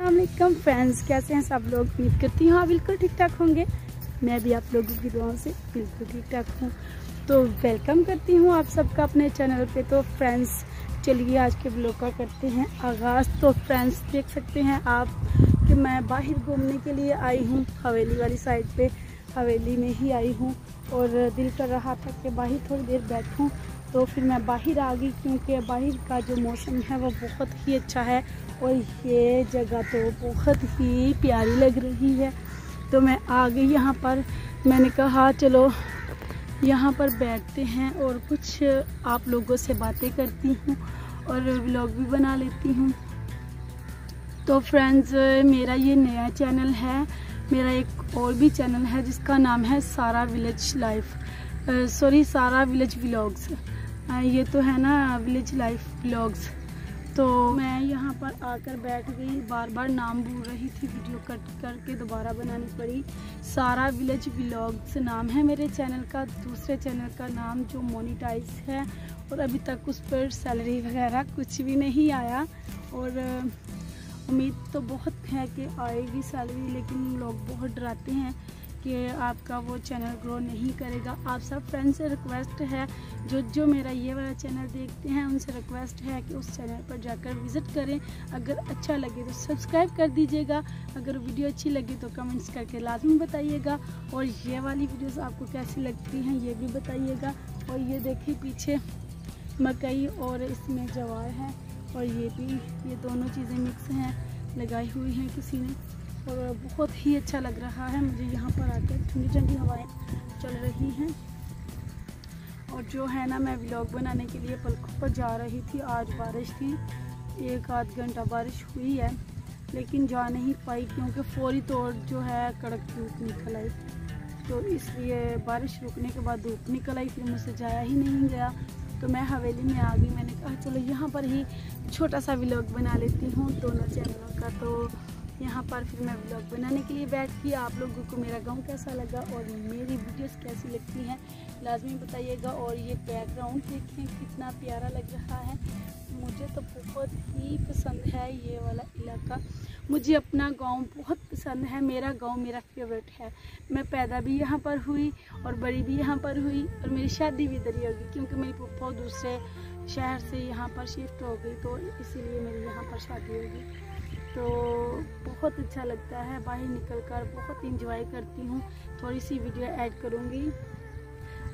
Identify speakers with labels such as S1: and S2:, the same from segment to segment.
S1: अस्सलामुअलैकुम फ्रेंड्स, कैसे हैं सब लोग। उम्मीद करती हूँ आप बिल्कुल ठीक ठाक होंगे। मैं भी आप लोगों की दुआओं से बिल्कुल ठीक ठाक हूँ। तो वेलकम करती हूँ आप सबका अपने चैनल पे। तो फ्रेंड्स चलिए आज के ब्लॉग का करते हैं आगाज़। तो फ्रेंड्स देख सकते हैं आप कि मैं बाहर घूमने के लिए आई हूँ, हवेली वाली साइड पे हवेली में ही आई हूँ। और दिल कर रहा था कि बाहर थोड़ी देर बैठूँ, तो फिर मैं बाहर आ गई क्योंकि बाहर का जो मौसम है वो बहुत ही अच्छा है और ये जगह तो बहुत ही प्यारी लग रही है। तो मैं आ गई यहाँ पर। मैंने कहा चलो यहाँ पर बैठते हैं और कुछ आप लोगों से बातें करती हूँ और व्लॉग भी बना लेती हूँ। तो फ्रेंड्स मेरा ये नया चैनल है, मेरा एक और भी चैनल है जिसका नाम है सारा विलेज लाइफ, सारा विलेज व्लॉग्स। ये तो है ना विलेज लाइफ व्लॉग्स। तो मैं यहाँ पर आकर बैठ गई, बार बार नाम भूल रही थी, वीडियो कट करके दोबारा बनानी पड़ी। सारा विलेज व्लॉग्स नाम है मेरे चैनल का। दूसरे चैनल का नाम जो मोनेटाइज है और अभी तक उस पर सैलरी वगैरह कुछ भी नहीं आया। और उम्मीद तो बहुत है कि आएगी सैलरी, लेकिन लोग बहुत डराते हैं कि आपका वो चैनल ग्रो नहीं करेगा। आप सब फ्रेंड्स से रिक्वेस्ट है, जो मेरा ये वाला चैनल देखते हैं उनसे रिक्वेस्ट है कि उस चैनल पर जाकर विज़िट करें। अगर अच्छा लगे तो सब्सक्राइब कर दीजिएगा, अगर वीडियो अच्छी लगी तो कमेंट्स करके लाजमी बताइएगा। और ये वाली वीडियोस आपको कैसी लगती हैं ये भी बताइएगा। और ये देखिए पीछे मकई और इसमें जवार है और ये भी, ये दोनों चीज़ें मिक्स हैं, लगाई हुई हैं किसी ने। और बहुत ही अच्छा लग रहा है मुझे यहाँ पर आकर, ठंडी ठंडी हवाएं चल रही हैं। और जो है ना मैं व्लॉग बनाने के लिए पलकों पर जा रही थी। आज बारिश थी, 1-8 घंटा बारिश हुई है, लेकिन जा नहीं पाई क्योंकि फौरी तौर जो है कड़क धूप निकल आई। तो इसलिए बारिश रुकने के बाद धूप निकल आई, फिर मुझसे जाया ही नहीं गया। तो मैं हवेली में आ गई। मैंने कहा चलो यहाँ पर ही छोटा सा व्लॉग बना लेती हूँ दोनों चैनलों का। तो यहाँ पर फिर मैं व्लॉग बनाने के लिए बैठ गई। आप लोगों को मेरा गांव कैसा लगा और मेरी वीडियोस कैसी लगती हैं लाजमी बताइएगा। और ये बैकग्राउंड देखें कितना प्यारा लग रहा है, मुझे तो बहुत ही पसंद है ये वाला इलाका। मुझे अपना गांव बहुत पसंद है, मेरा गांव मेरा फेवरेट है। मैं पैदा भी यहाँ पर हुई और बड़ी भी यहाँ पर हुई और मेरी शादी भी इधर ही होगी क्योंकि मेरी पप्पा दूसरे शहर से यहाँ पर शिफ्ट हो गई, तो इसीलिए मेरी यहाँ पर शादी होगी। तो बहुत अच्छा लगता है बाहर निकलकर, बहुत इंजॉय करती हूँ। थोड़ी सी वीडियो ऐड करूँगी,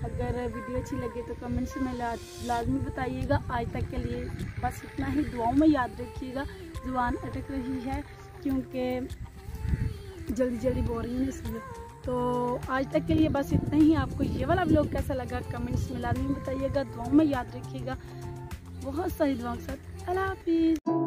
S1: अगर वीडियो अच्छी लगे तो कमेंट्स में लाजमी बताइएगा। आज तक के लिए बस इतना ही, दुआओं में याद रखिएगा। ज़ुबान अटक रही है क्योंकि जल्दी जल्दी बोल रही हूँ इसलिए। तो आज तक के लिए बस इतना ही। आपको ये वाला व्लॉग कैसा लगा कमेंट्स में लाजमी बताइएगा, दुआओं में याद रखिएगा। बहुत सारी दुआओं के साथ अल्लाह हाफिज़।